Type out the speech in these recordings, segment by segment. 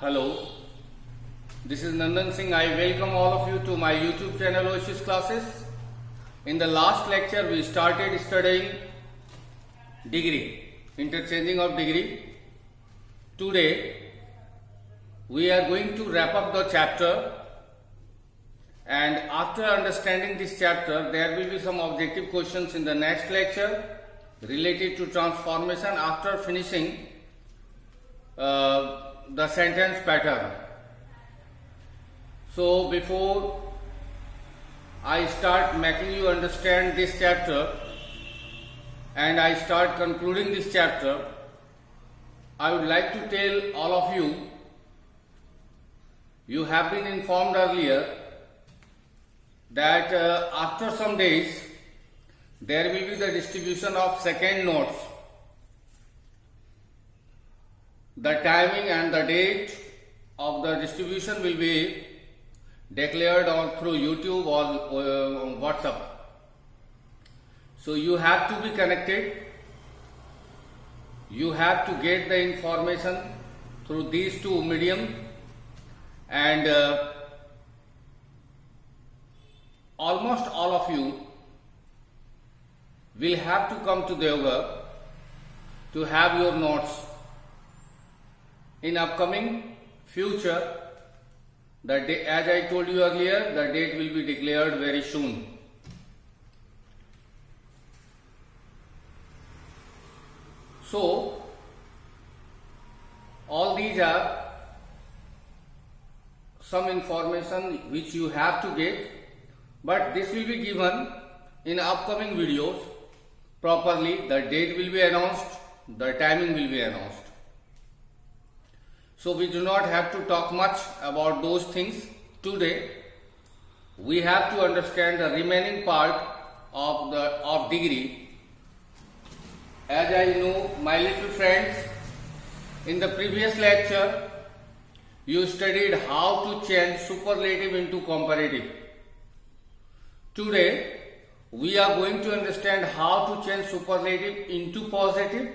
Hello, this is Nandan Singh. I welcome all of you to my YouTube channel Oasis Classes. In the last lecture, we started studying degree, interchanging of degree. Today, we are going to wrap up the chapter, and after understanding this chapter, there will be some objective questions in the next lecture related to transformation after finishing the sentence pattern. So before I start making you understand this chapter and I start concluding this chapter, I would like to tell all of you, you have been informed earlier that after some days there will be the distribution of second notes. The timing and the date of the distribution will be declared on through YouTube or WhatsApp. So you have to be connected. You have to get the information through these two mediums, and almost all of you will have to come to Devgarh to have your notes. In upcoming future, the day, as I told you earlier, the date will be declared very soon. So, all these are some information which you have to get, but this will be given in upcoming videos properly. The date will be announced, the timing will be announced. So we do not have to talk much about those things today. We have to understand the remaining part of degree. As I know, my little friends, in the previous lecture you studied how to change superlative into comparative. Today we are going to understand how to change superlative into positive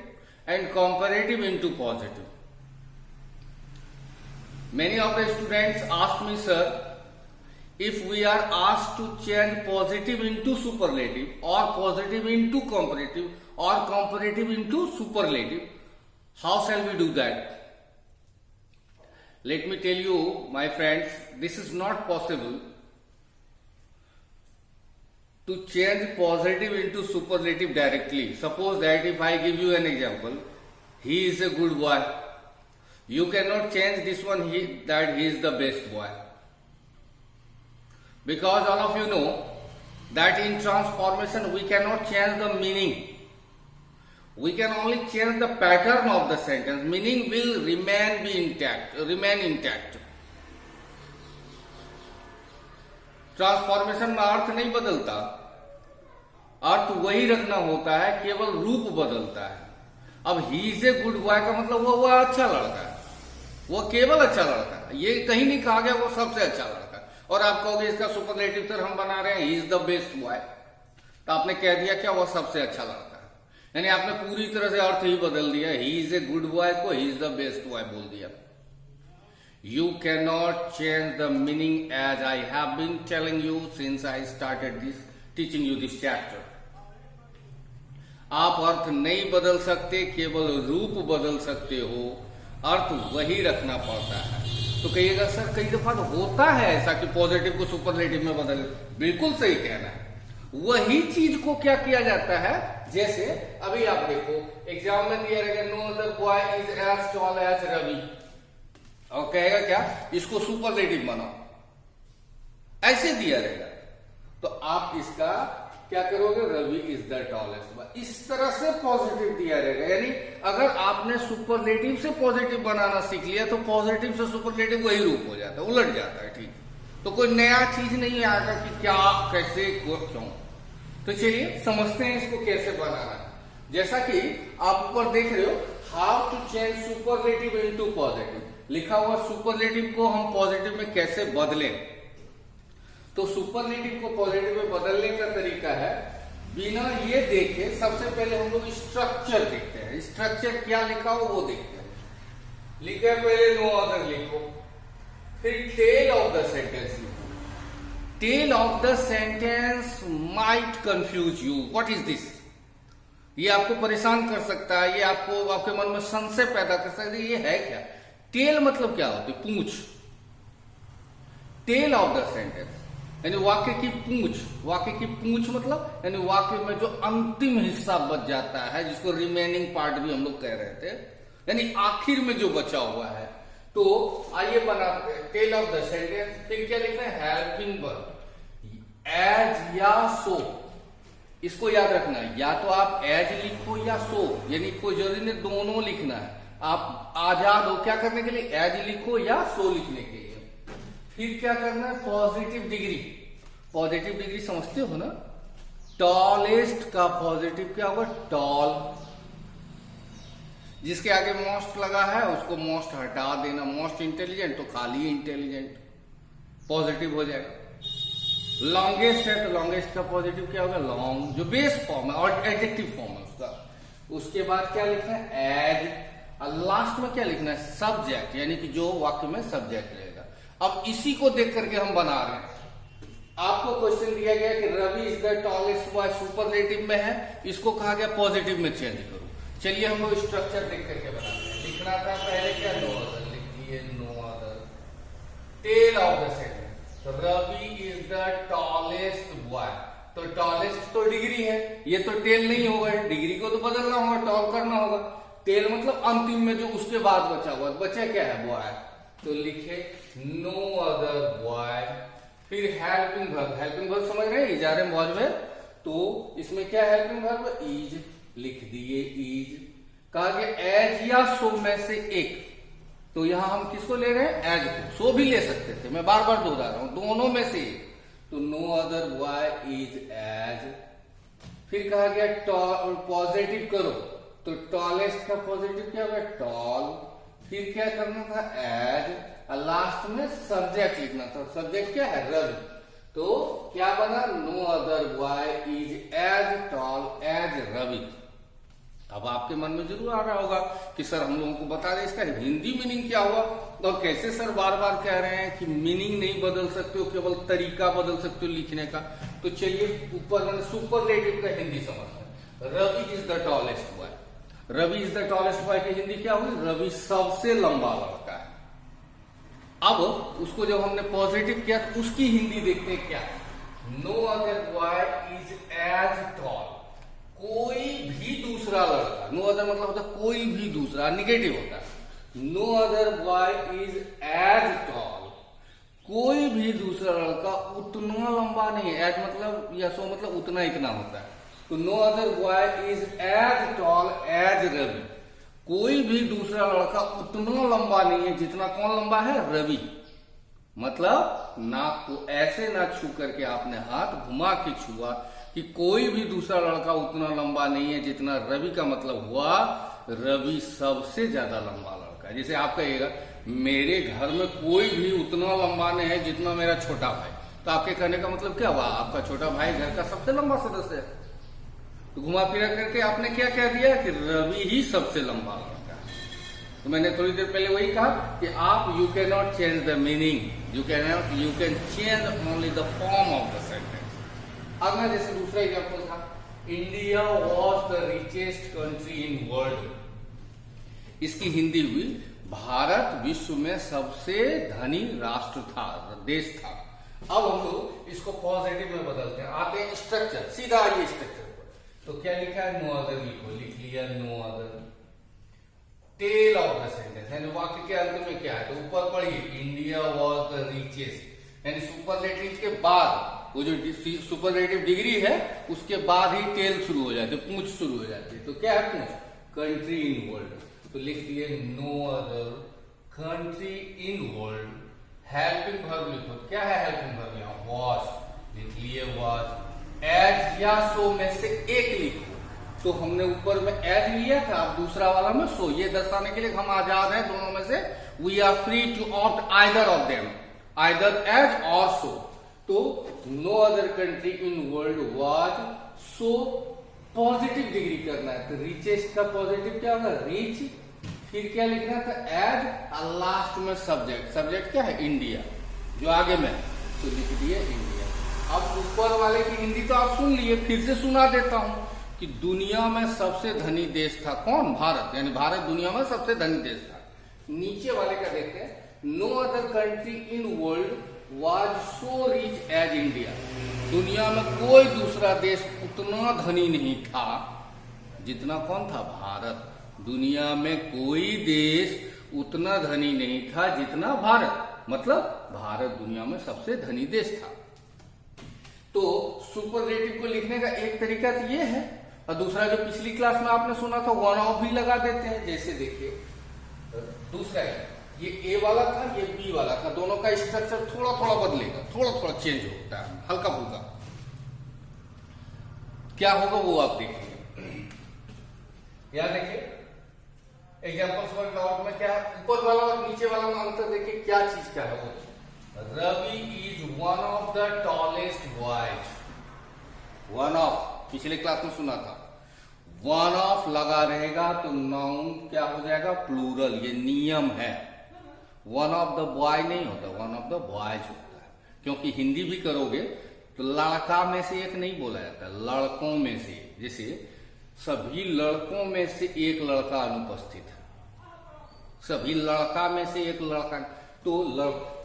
and comparative into positive. Many of the students ask me, sir, if we are asked to change positive into superlative or positive into comparative or comparative into superlative, how shall we do that? Let me tell you, my friends, this is not possible to change positive into superlative directly. Suppose that if I give you an example, he is a good boy. You cannot change this one that he is the best boy. Because all of you know that in transformation we cannot change the meaning. We can only change the pattern of the sentence. Meaning will remain intact. Transformation में अर्थ नहीं बदलता, अर्थ वही रखना होता है, केवल रूप बदलता है. अब ही इज ए गुड बॉय का मतलब वो अच्छा लड़का है, वो केवल अच्छा लड़का है. ये कहीं नहीं कहा गया वो सबसे अच्छा लड़का है. और आप कहोगे इसका सुपरलेटिव सर हम बना रहे हैं ही इज द बेस्ट बॉय, तो आपने कह दिया क्या वो सबसे अच्छा लड़का है. यानी आपने पूरी तरह से अर्थ ही बदल दिया. He is a good boy को he is the best boy बोल दिया. You cannot change the meaning as I have been telling you since I started teaching you this chapter. आप अर्थ नहीं बदल सकते, केवल रूप बदल सकते हो. अर्थ वही रखना पड़ता है. तो कहिएगा सर कई दफा तो होता है ऐसा कि पॉजिटिव को सुपरलेटिव में बदल. बिल्कुल सही कहना है. वही चीज को क्या किया जाता है, जैसे अभी आप देखो एग्जाम में दिया रहेगा no other boy is as tall as Ravi, और कहेगा क्या इसको सुपरलेटिव बनाओ, ऐसे दिया रहेगा. तो आप इसका क्या करोगे, Ravi is the tallest boy, इस तरह से पॉजिटिव दिया रहेगा. यानी अगर आपने सुपरलेटिव से पॉजिटिव बनाना सीख लिया तो पॉजिटिव से सुपरलेटिव वही रूप हो जाता है, उलट जाता है. ठीक, तो कोई नया चीज नहीं आएगा कि क्या कैसे क्यों. तो चलिए समझते हैं इसको कैसे बनाना. जैसा कि आप ऊपर देख रहे हो, how to change superlative into positive लिखा हुआ. सुपरलेटिव को हम पॉजिटिव में कैसे बदलें. तो सुपरलेटिव को पॉजिटिव में बदलने का तरीका है, बिना ये देखे सबसे पहले हम लोग स्ट्रक्चर देखते हैं. स्ट्रक्चर क्या लिखा हो वो देखते हैं. लिखा पहले नो अदर लिखो, फिर टेल ऑफ द सेंटेंस लिखो। Tail of the sentence might confuse you, what is this? ये आपको परेशान कर सकता है, ये आपको आपके मन में संशय पैदा कर सकता है, ये है क्या? टेल मतलब क्या होती है? पूंछ। टेल ऑफ द सेंटेंस यानी वाक्य की पूंछ। वाक्य की पूंछ मतलब यानी वाक्य में जो अंतिम हिस्सा बच जाता है, जिसको रिमेनिंग पार्ट भी हम लोग कह रहे थे, यानी आखिर में जो बचा हुआ है। तो आइए बनाते हैं टेल ऑफ द सेंटेंस। फिर क्या लिखना है? हेल्पिंग वर्ब, एज या सो। इसको याद रखना है, या तो आप एज लिखो या सो, यानी कोई जरूरी नहीं दोनों लिखना है। आप आजाद हो क्या करने के लिए, एज लिखो या सो लिखने के लिए। फिर क्या करना है? Positive degree. पॉजिटिव डिग्री समझते हो ना? टॉलेस्ट का पॉजिटिव क्या होगा? टॉल। जिसके आगे मोस्ट लगा है उसको मोस्ट हटा देना। मोस्ट इंटेलिजेंट तो खाली इंटेलिजेंट, पॉजिटिव हो जाएगा। लॉन्गेस्ट है तो लॉन्गेस्ट का पॉजिटिव क्या होगा? लॉन्ग, जो बेस फॉर्म है और एडजेक्टिव फॉर्म है उसका। उसके बाद क्या लिखना है? एज। और लास्ट में क्या लिखना है? सब्जेक्ट, यानी कि जो वाक्य में सब्जेक्ट रहेगा। अब इसी को देख करके हम बना रहे हैं। आपको क्वेश्चन दिया गया कि Ravi is the tallest boy, superlative में है, इसको कहा गया पॉजिटिव में चेंज करो। चलिए हम लोग स्ट्रक्चर देख करके बनाते हैं। लिखना था पहले क्या? नो अदर लिख दिए, no other. Tail of the sentence, Ravi is the tallest boy. तो टॉलेस्ट तो डिग्री है, ये तो टेल नहीं होगा, डिग्री को तो बदलना होगा, टॉल करना होगा। टेल मतलब अंतिम में जो उसके बाद बचा हुआ, बचा क्या है? बॉय। तो लिखे नो अदर बॉय। फिर हेल्पिंग वर्ब। हेल्पिंग वर्ब समझ रहे हैं? इजारे मौजूद। तो इसमें क्या हेल्पिंग वर्ब? इज लिख दिए, इज। कहा गया एज या सो में से एक। तो यहां हम किसको ले रहे हैं? एज को। सो भी ले सकते थे, मैं बार बार दोहरा रहा हूं, दोनों में से एक। तो no other boy is as. फिर कहा गया पॉजिटिव करो, तो टॉलेस्ट का पॉजिटिव क्या होगा? टॉल। फिर क्या करना था? एज। और लास्ट में सब्जेक्ट लिखना था। सब्जेक्ट क्या है? रवि। तो क्या बना? No other boy is as tall as Ravi. अब आपके मन में जरूर आ रहा होगा कि सर हम लोगों को बता दें इसका हिंदी मीनिंग क्या हुआ। तो कैसे सर बार बार कह रहे हैं कि मीनिंग नहीं बदल सकते हो, केवल तरीका बदल सकते हो लिखने का। तो चलिए ऊपर मैंने सुपरलेटिव का हिंदी समझते हैं। Ravi is the tallest boy. Ravi is the tallest boy की हिंदी क्या हुई? रवि सबसे लंबा लड़का है। अब उसको जब हमने पॉजिटिव किया तो उसकी हिंदी देखते हैं क्या। No other boy is as tall. कोई भी दूसरा लड़का, नो अदर मतलब होता है कोई भी दूसरा, निगेटिव होता है। No other boy is as tall. कोई भी दूसरा लड़का उतना लंबा नहीं है। एज मतलब या सो मतलब उतना इतना होता है। तो no other boy is as tall as Ravi. कोई भी दूसरा लड़का उतना लंबा नहीं है जितना कौन लंबा है? रवि। मतलब नाक को ऐसे ना छू करके आपने हाथ घुमा के छुआ कि कोई भी दूसरा लड़का उतना लंबा नहीं है जितना रवि, का मतलब हुआ रवि सबसे ज्यादा लंबा लड़का है। जैसे आप कहिएगा मेरे घर में कोई भी उतना लंबा नहीं है जितना मेरा छोटा भाई, तो आपके कहने का मतलब क्या हुआ? आपका छोटा भाई घर का सबसे लंबा सदस्य है। तो घुमा फिरा करके आपने क्या कह दिया कि रवि ही सबसे लंबा लड़का है। तो मैंने थोड़ी देर पहले वही कहा कि आप you can not change the meaning, you can change only the form of the sentence. अब मैं जैसे दूसरा एग्जाम्पल था, India was the richest country in world. इसकी हिंदी हुई भारत विश्व में सबसे धनी राष्ट्र था, देश था। अब हम लोग इसको पॉजिटिव में बदलते हैं। आते हैं स्ट्रक्चर, सीधा आइए स्ट्रक्चर पर। तो क्या लिखा है? नो अदर लिखो, लिख लिया no other. Tail of the sentence यानी वाक्य के अंत में क्या है? तो ऊपर पढ़िए इंडिया वॉज द रिचेस्ट, यानी सुपरलेटिव के बाद वो जो सुपरलेटिव डिग्री है उसके बाद ही टेल शुरू हो जाती है, पूंछ शुरू हो जाती है। तो क्या है पूंछ? Country in world. तो लिख दिए no other country in world. Helping verb लिखो, क्या है हेल्पिंग वर्ब? यहाँ वॉज, लिख लिए वॉज। एज या सो में से एक लिखो। तो हमने ऊपर में एज लिया था, अब दूसरा वाला में सो, ये दर्शाने के लिए हम आजाद हैं दोनों में से। We are free to opt either of them, either as और सो। तो no other country in world was so, positive degree करना है। तो रिचेस्ट का पॉजिटिव क्या होगा? रिच। फिर क्या लिखना था, एज लास्ट में सब्जेक्ट। सब्जेक्ट क्या है, इंडिया, जो आगे में, तो लिख दिए इंडिया। अब ऊपर वाले की हिंदी तो आप सुन लिए, फिर से सुना देता हूं कि दुनिया में सबसे धनी देश था कौन, भारत, यानी भारत दुनिया में सबसे धनी देश था। नीचे वाले का देखते हैं, no other country in world was so rich as India. दुनिया में कोई दूसरा देश उतना धनी नहीं था जितना कौन था, भारत। दुनिया में कोई देश उतना धनी नहीं था जितना भारत, मतलब भारत दुनिया में सबसे धनी देश था। तो सुपरलेटिव को लिखने का एक तरीका तो ये है, और दूसरा जो पिछली क्लास में आपने सुना था, वन ऑफ भी लगा देते हैं। जैसे देखिए दूसरा है, ये ए वाला था, ये बी वाला था, दोनों का स्ट्रक्चर थोड़ा थोड़ा बदलेगा, थोड़ा थोड़ा चेंज होता है, हल्का फुल्का। क्या होगा वो आप देखिए। यहां देखिए एग्जाम्पल्स फॉर डाउट में क्या है, ऊपर वाला और नीचे वाला में अंतर देखिए क्या चीज का है वो। Ravi is one of the tallest boys. One of पिछले क्लास में सुना था, वन ऑफ लगा रहेगा तो नाउन क्या हो जाएगा, प्लूरल, ये नियम है। वन ऑफ द बॉय नहीं होता, वन ऑफ द बॉयज होता है, क्योंकि हिंदी भी करोगे तो लड़का में से एक नहीं बोला जाता, लड़कों में से। जैसे सभी लड़कों में से एक लड़का अनुपस्थित है, सभी लड़का में से एक लड़का, तो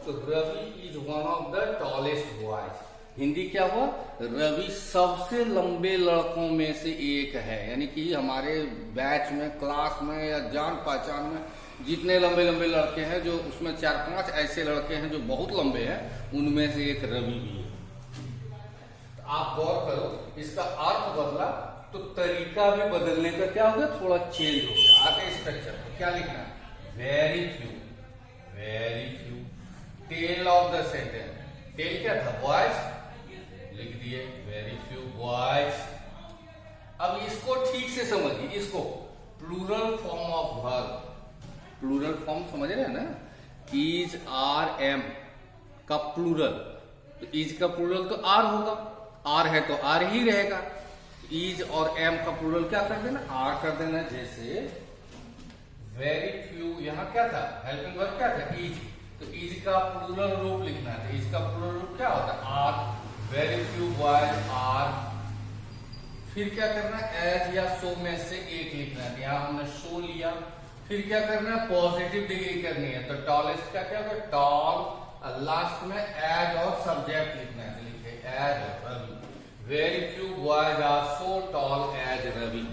Ravi is one of the tallest boys. Hindi क्या हुआ, रवि सबसे लंबे लड़कों में से एक है, यानी कि हमारे बैच में, क्लास में या जान पहचान में जितने लंबे लंबे लड़के हैं, जो उसमें 4-5 ऐसे लड़के हैं जो बहुत लंबे हैं, उनमें से एक रवि भी है। तो आप गौर करो, इसका अर्थ बदला तो तरीका भी बदलने का क्या हो गया, थोड़ा चेंज हो गया। आगे स्ट्रक्चर तो क्या लिखना है, very few, very few. Tail of the sentence, tail क्या था, बॉयज, लिख दिए वेरी फ्यू बॉयज। अब इसको ठीक से समझिए, इसको plural form of verb, plural form समझ रहे हैं ना, इज आर एम का प्लूरल, तो इज का प्लूरल तो आर होगा, आर है तो आर ही रहेगा। इज और एम का प्लूरल क्या कर देना, आर कर देना। जैसे वेरी फ्यू, यहां क्या था, हेल्पिंग वर्ब क्या था, इज, तो इज का प्लूरल रूप लिखना है। इज का प्लूरल रूप क्या होता है, are. Very few boys are. फिर क्या करना है, एज या सो में से एक लिखना है, यहां हमने सो लिया। फिर क्या करना है, पॉजिटिव डिग्री करनी है, तो टॉलेस्ट का क्या होगा, टॉल, लास्ट में एज और सब्जेक्ट लिखना है, तो लिखे as Ravi. Very few boys are so tall as Ravi.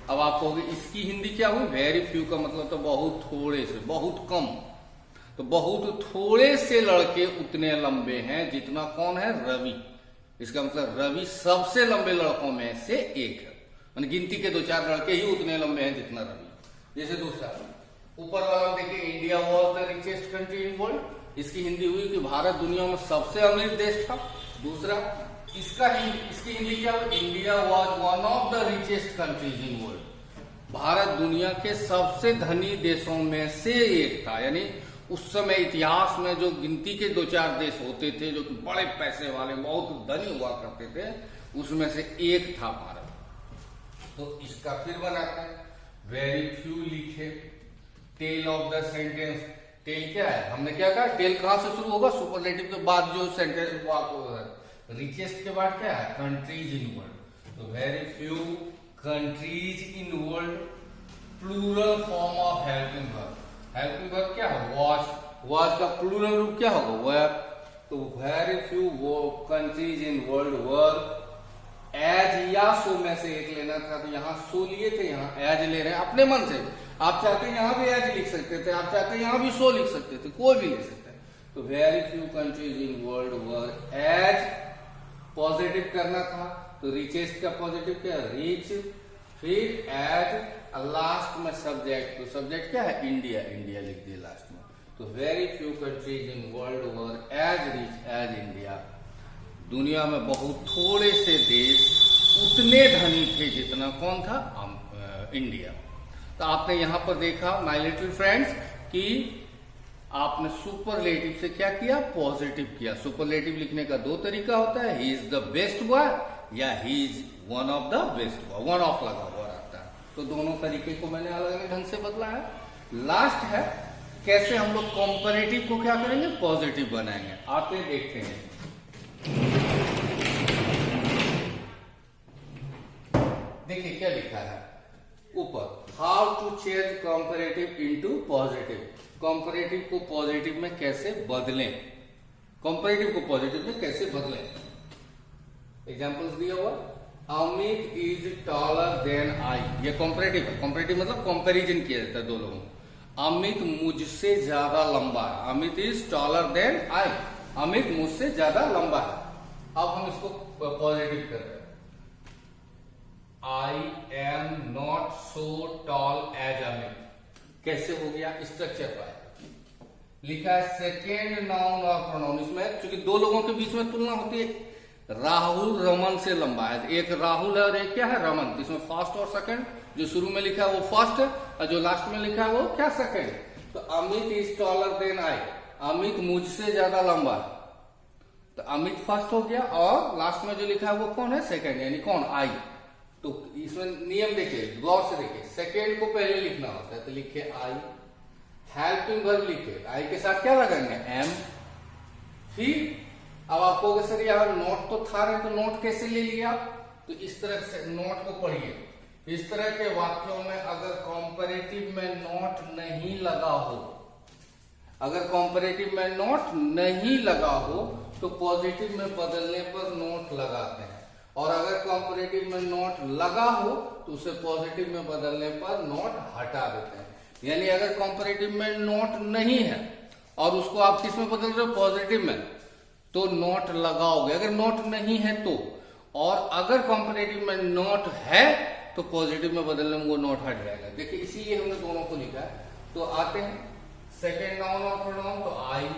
अब आप कहोगे इसकी हिंदी क्या हुई, वेरी फ्यू का मतलब तो बहुत थोड़े से, बहुत कम, तो बहुत थोड़े से लड़के उतने लंबे हैं जितना कौन है, रवि। इसका मतलब रवि सबसे लंबे लड़कों में से एक है, यानी गिनती के 2-4 लड़के ही उतने लंबे हैं जितना रवि। जैसे दूसरा ऊपर वाला देखिए, India was the richest country in world. इसकी हिंदी हुई कि भारत दुनिया में सबसे अमीर देश था। दूसरा इसकी हिंदी क्या हुई, India was one of the richest countries in world. Bharat दुनिया के सबसे धनी देशों में से एक था, यानी उस समय इतिहास में जो गिनती के 2-4 देश होते थे जो कि बड़े पैसे वाले, बहुत धनी हुआ करते थे, उसमें से एक था भारत। तो इसका फिर बनाते हैं, वेरी फ्यू लिखे। Tail of the sentence, tail क्या है, हमने क्या कहा, टेल कहां से शुरू होगा, सुपरलेटिव के बाद जो सेंटेंस होगा। रिचेस्ट के बाद क्या है, कंट्रीज इन वर्ल्ड, तो very few countries in world. Plural form of helping verb, helping verb क्या है, वॉज, वॉज का प्लूरल रूप क्या होगा, वर्ब, तो वेरी फ्यू वो countries in world verb. As या सो में से एक लेना था, तो यहां सो लिए थे, यहां एज ले रहे हैं अपने मन से। आप चाहते हैं यहां भी एज लिख सकते थे, आप चाहते हैं यहां भी सो लिख सकते थे, कोई भी लिख सकते हैं। तो very few countries in world were as, positive करना था तो रिचेस्ट का पॉजिटिव क्या, रिच। फिर एज, लास्ट में सब्जेक्ट, तो सब्जेक्ट क्या है, इंडिया, इंडिया लिख दिया लास्ट में। तो very few countries in world were as rich as India. दुनिया में बहुत थोड़े से देश उतने धनी थे जितना कौन था, इंडिया। तो आपने यहां पर देखा माय लिटिल फ्रेंड्स कि आपने सुपरलेटिव से क्या किया, पॉजिटिव किया। सुपरलेटिव लिखने का 2 तरीका होता है, he is the best boy या he is one of the best boy, one of लगा हुआ रहता है। तो दोनों तरीके को मैंने अलग अलग ढंग से बदला है। लास्ट है कैसे हम लोग कंपैरेटिव को क्या करेंगे, पॉजिटिव बनाएंगे। आते देखते हैं। देखिए क्या लिखा है ऊपर, how to change comparative into positive. Comparative को पॉजिटिव में कैसे बदलें, कंपैरेटिव को पॉजिटिव में कैसे बदलें। एग्जांपल्स दिया हुआ, Amit is taller than I, ये कंपैरेटिव है। कंपैरेटिव मतलब कंपैरिजन किया जाता है दो लोगों को। अमित मुझसे ज्यादा लंबा है, Amit is taller than I, Amit मुझसे ज्यादा लंबा है। अब हम इसको पॉजिटिव कर रहे हैं, I am not so tall as Amit. कैसे हो गया, स्ट्रक्चर पर लिखा है सेकेंड नाउन और प्रोनाउन। इसमें चूंकि दो लोगों के बीच में तुलना होती है, राहुल रमन से लंबा है, एक राहुल है और एक क्या है, रमन। इसमें फर्स्ट और सेकंड, जो शुरू में लिखा है वो फर्स्ट है और जो लास्ट में लिखा है वो क्या, सेकंड। तो Amit is taller than I, Amit मुझसे ज्यादा लंबा है, तो अमित फर्स्ट हो गया और लास्ट में जो लिखा है वो कौन है, सेकंड, यानी कौन, आई। तो इसमें नियम देखिए, गौर से देखिए, सेकेंड को पहले लिखना होता है, तो लिखे आई, हेल्पिंग वर्ब लिखे, आई के साथ क्या लगाएंगे, एम। फिर अब आपको सर यार नोट तो था नहीं, तो नोट कैसे ले लिया, तो इस तरह से नोट को पढ़िए। इस तरह के वाक्यों में अगर कंपैरेटिव में नोट नहीं लगा हो, अगर कंपैरेटिव में नोट नहीं लगा हो तो पॉजिटिव में बदलने पर नोट लगाते हैं, और अगर कंपैरेटिव में नोट लगा हो तो उसे पॉजिटिव में बदलने पर नोट हटा देते हैं। यानी अगर कंपैरेटिव में नोट नहीं है और उसको आप किस में बदल रहे हो, पॉजिटिव में, तो नोट लगाओगे। अगर नोट नहीं है तो, और अगर कंपैरेटिव में नोट है तो पॉजिटिव में बदलने में वो नोट हट जाएगा। देखिए इसीलिए हमने दोनों को लिखा है। तो आते हैं सेकेंड नाउन और प्रोनाउन, तो आई,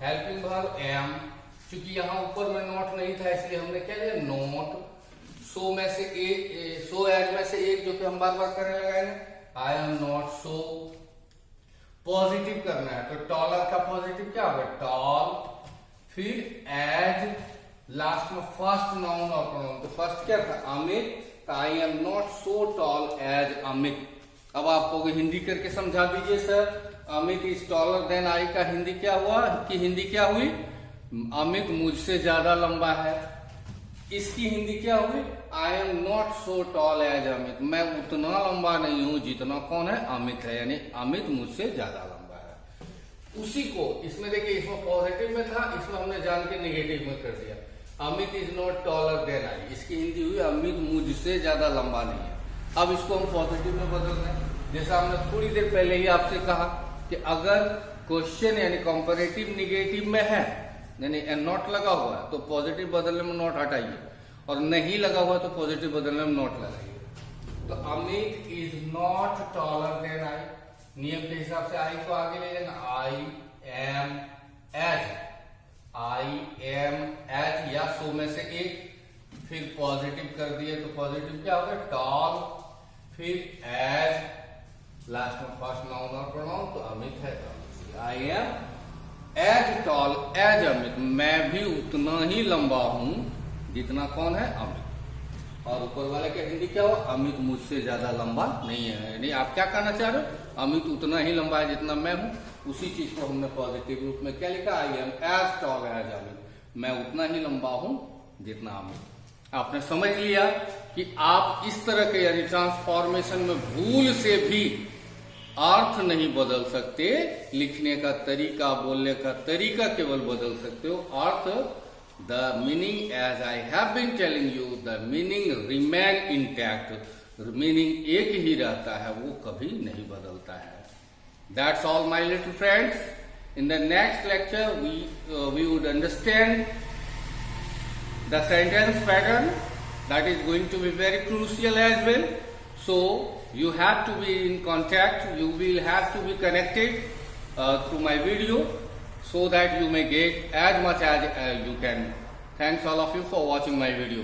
हेल्पिंग वर्ब एम। क्योंकि यहाँ ऊपर में नोट नहीं था इसलिए हमने क्या लिया, नोट। सो में से एक, सो एज में से एक, जो कि हम बार बार करने लगाएंगे, आई एम नॉट सो। पॉजिटिव करना है तो टॉलर का पॉजिटिव क्या होगा, टॉल। फिर एज, लास्ट में फर्स्ट नाउन और प्रोनाउन, तो फर्स्ट क्या था, Amit, I am not so tall as Amit. अब आपको हिंदी करके समझा दीजिए sir, Amit is taller than I का हिंदी क्या हुआ, कि हिंदी क्या हुई, अमित मुझसे ज्यादा लंबा है। इसकी हिंदी क्या हुई, I am not so tall as Amit, मैं उतना लंबा नहीं हूं जितना कौन है, अमित है, यानी अमित मुझसे ज्यादा लंबा है। उसी को इसमें देखिए, इसमें पॉजिटिव में था, इसमें हमने जान के नेगेटिव में कर दिया, Amit is not taller than I. इसकी हिंदी हुई अमित मुझसे ज्यादा लंबा नहीं है। अब इसको हम पॉजिटिव में बदल रहे हैं। जैसा हमने थोड़ी देर पहले ही आपसे कहा कि अगर क्वेश्चन यानी कंपैरेटिव निगेटिव में है, यानी नॉट लगा हुआ है, तो पॉजिटिव बदलने में नॉट हटाइए, और नहीं लगा हुआ तो पॉजिटिव बदलने में नॉट लगाइए। तो Amit is not taller than I, नियम के हिसाब से आई को आगे ले लेना, I am as, I am as, या सो में से एक, फिर पॉजिटिव कर दिए तो पॉजिटिव क्या होगा, टॉल। फिर एज, लास्ट में फर्स्ट नाउन और प्रोनाउन, तो अमित है, तो I am as tall as Amit, मैं भी उतना ही लंबा हूं जितना कौन है, अमित। और ऊपर वाले का हिंदी क्या हुआ, अमित मुझसे ज्यादा लंबा नहीं है। यानी आप क्या कहना चाह रहे हो, अमित उतना ही लंबा है जितना मैं हूं। उसी चीज को हमने पॉजिटिव रूप में क्या लिखा, I am as tall as Amit, मैं उतना ही लंबा हूं जितना अमित। आपने समझ लिया कि आप इस तरह के यानी ट्रांसफॉर्मेशन में भूल से भी अर्थ नहीं बदल सकते, लिखने का तरीका, बोलने का तरीका केवल बदल सकते हो। अर्थ, the meaning as I have been telling you, the meaning remain intact, meaning एक ही रहता है, वो कभी नहीं बदलता है। That's all my little friends. In the next lecture we would understand the sentence pattern, that is going to be very crucial as well. So you have to be in contact, you will have to be connected through my video so that you may get as much as you can. Thanks all of you for watching my video.